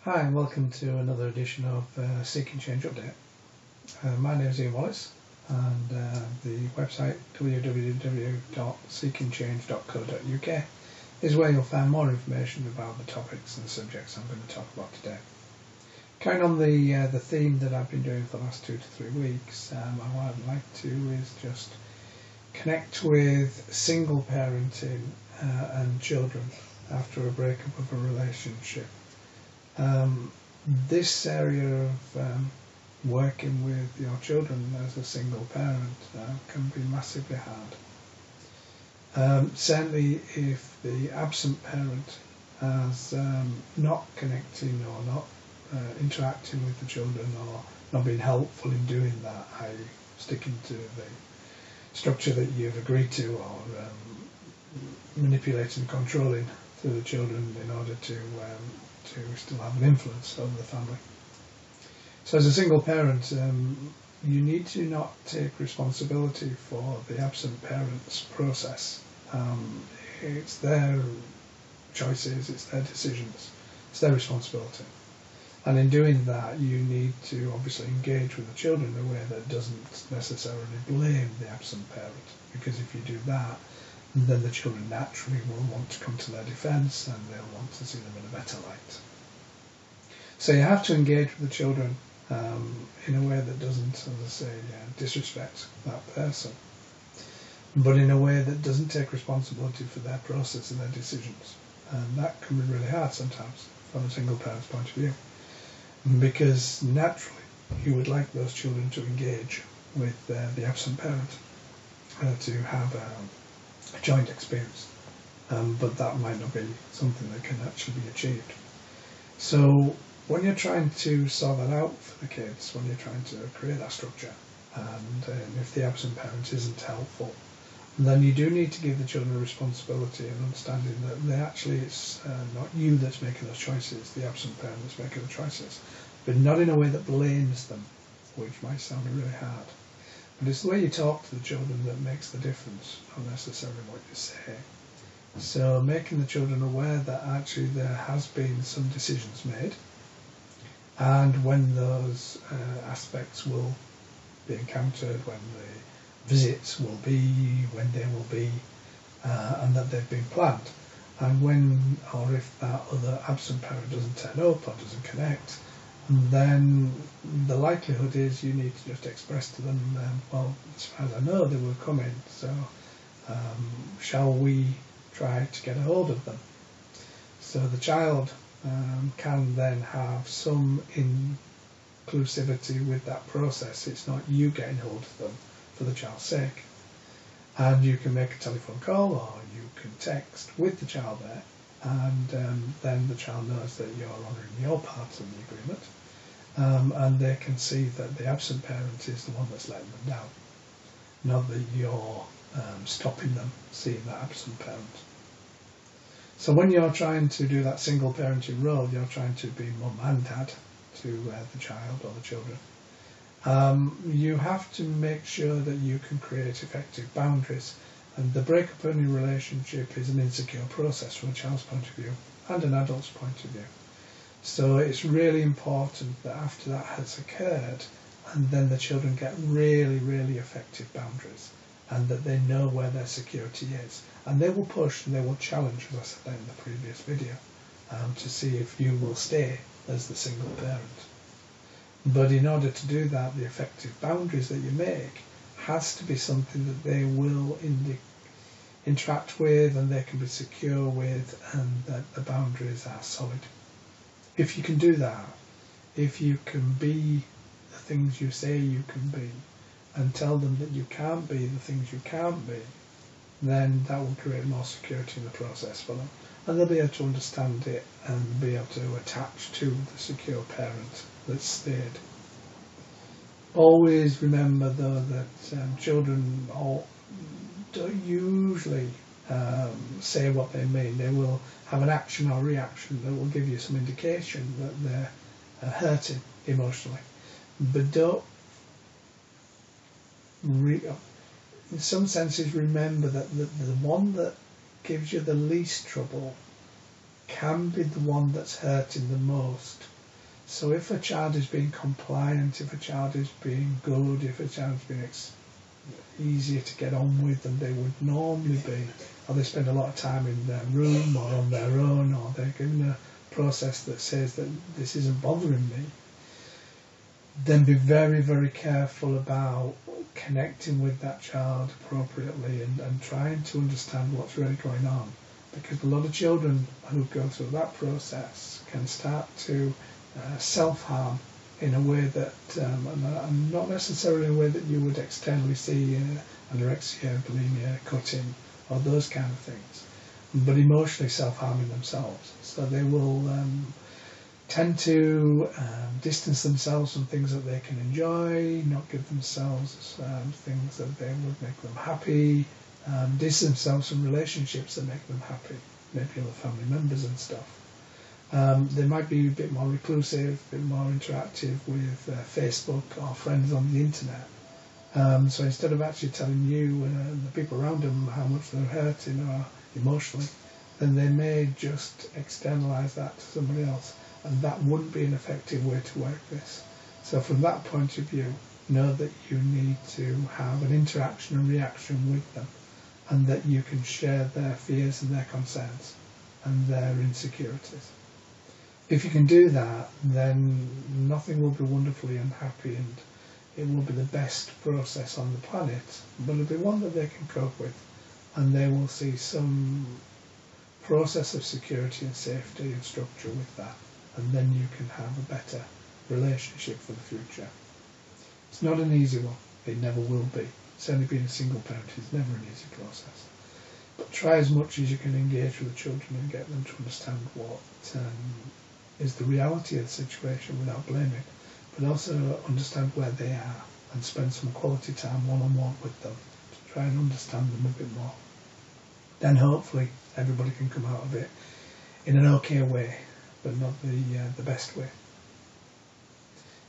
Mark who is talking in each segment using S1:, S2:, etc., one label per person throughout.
S1: Hi and welcome to another edition of Seeking Change Update. My name is Ian Wallace and the website www.seekingchange.co.uk is where you'll find more information about the topics and subjects I'm going to talk about today. Carrying on the theme that I've been doing for the last 2 to 3 weeks, what I'd like to is just connect with single parenting and children after a breakup of a relationship. This area of working with your children as a single parent can be massively hard. Certainly if the absent parent is not connecting or not interacting with the children or not being helpful in doing that, i.e. sticking to the structure that you've agreed to or manipulating and controlling through the children in order to still have an influence over the family. So as a single parent, you need to not take responsibility for the absent parent's process. It's their choices, it's their decisions, it's their responsibility. And in doing that, you need to obviously engage with the children in a way that doesn't necessarily blame the absent parent, because if you do that, then the children naturally will want to come to their defence and they'll want to see them in a better light. So you have to engage with the children in a way that doesn't, as I say, disrespect that person, but in a way that doesn't take responsibility for their process and their decisions. And that can be really hard sometimes from a single parent's point of view, because naturally you would like those children to engage with the absent parent to have a joint experience, but that might not be something that can actually be achieved. So when you're trying to sort that out for the kids, when you're trying to create that structure, and if the absent parent isn't helpful, then you do need to give the children a responsibility and understanding that it's not you that's making those choices, the absent parent that's making the choices, but not in a way that blames them, which might sound really hard. But it's the way you talk to the children that makes the difference, not necessarily what you say. So making the children aware that actually there has been some decisions made, and when those aspects will be encountered, when the visits will be, when they will be, and that they've been planned. And when or if that other absent parent doesn't turn up or doesn't connect, then the likelihood is you need to just express to them, well, as far as I know, they were coming, so shall we try to get a hold of them? So the child can then have some inclusivity with that process. It's not you getting hold of them for the child's sake. And you can make a telephone call or you can text with the child there, and then the child knows that you're honouring your part of the agreement, and they can see that the absent parent is the one that's letting them down, not that you're stopping them seeing that absent parent. So when you're trying to do that single parenting role, you're trying to be mum and dad to the child or the children. You have to make sure that you can create effective boundaries, and the breakup of any relationship is an insecure process from a child's point of view and an adult's point of view. So it's really important that after that has occurred, and then the children get really, really effective boundaries, and that they know where their security is. And they will push and they will challenge, as I said in the previous video, to see if you will stay as the single parent. But in order to do that, the effective boundaries that you make has to be something that they will interact with and they can be secure with, and that the boundaries are solid. If you can do that, if you can be the things you say you can be, and tell them that you can't be the things you can't be, then that will create more security in the process for them, and they'll be able to understand it and be able to attach to the secure parent that's stayed. Always remember though that children don't usually say what they mean. They will have an action or reaction that will give you some indication that they're hurting emotionally, but don't in some senses remember that the one that gives you the least trouble can be the one that's hurting the most. So if a child is being compliant, if a child is being good, if a child is being easier to get on with than they would normally be, or they spend a lot of time in their room or on their own, or they're given a process that says that this isn't bothering me, then be very, very careful about connecting with that child appropriately and trying to understand what's really going on. Because a lot of children who go through that process can start to self-harm in a way that, and not necessarily in a way that you would externally see anorexia, bulimia, cutting, or those kind of things, but emotionally self-harming themselves. So they will tend to distance themselves from things that they can enjoy, not give themselves things that they would make them happy, distance themselves from relationships that make them happy, maybe other family members and stuff. They might be a bit more reclusive, a bit more interactive with Facebook or friends on the internet. So instead of actually telling you and the people around them how much they're hurting or emotionally, then they may just externalise that to somebody else. And that wouldn't be an effective way to work this. So from that point of view, know that you need to have an interaction and reaction with them, and that you can share their fears and their concerns and their insecurities. If you can do that, then nothing will be wonderfully unhappy, and it will be the best process on the planet, but it'll be one that they can cope with, and they will see some process of security and safety and structure with that, and then you can have a better relationship for the future. It's not an easy one. It never will be. Certainly being a single parent is never an easy process. But try as much as you can engage with the children and get them to understand what is the reality of the situation without blaming, but also understand where they are and spend some quality time one-on-one with them to try and understand them a bit more. Then hopefully everybody can come out of it in an okay way, but not the best way.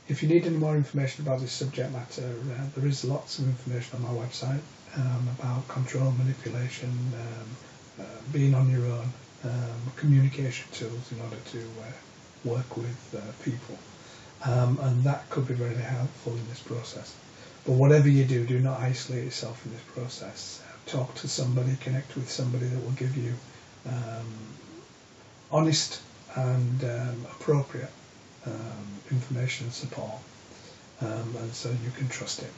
S1: If you need any more information about this subject matter, there is lots of information on my website about control, manipulation, being on your own, communication tools in order to work with people, and that could be very helpful in this process. But whatever you do, do not isolate yourself in this process. Talk to somebody, connect with somebody that will give you honest and appropriate information and support, and so you can trust it.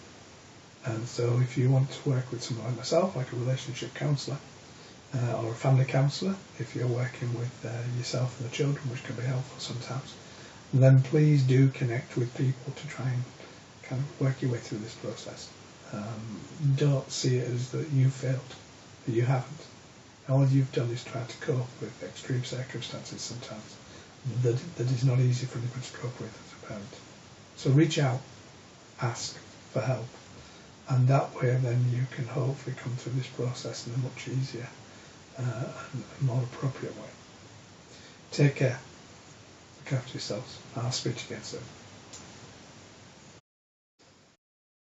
S1: And so if you want to work with someone like myself, like a relationship counsellor or a family counsellor, if you're working with yourself and the children, which can be helpful sometimes, then please do connect with people to try and kind of work your way through this process. Don't see it as that you failed, that you haven't. All you've done is try to cope with extreme circumstances sometimes that is not easy for anybody to cope with as a parent. So reach out, ask for help, and that way then you can hopefully come through this process in a much easier and more appropriate way. Take care. Look after yourselves. I'll speak to you again soon.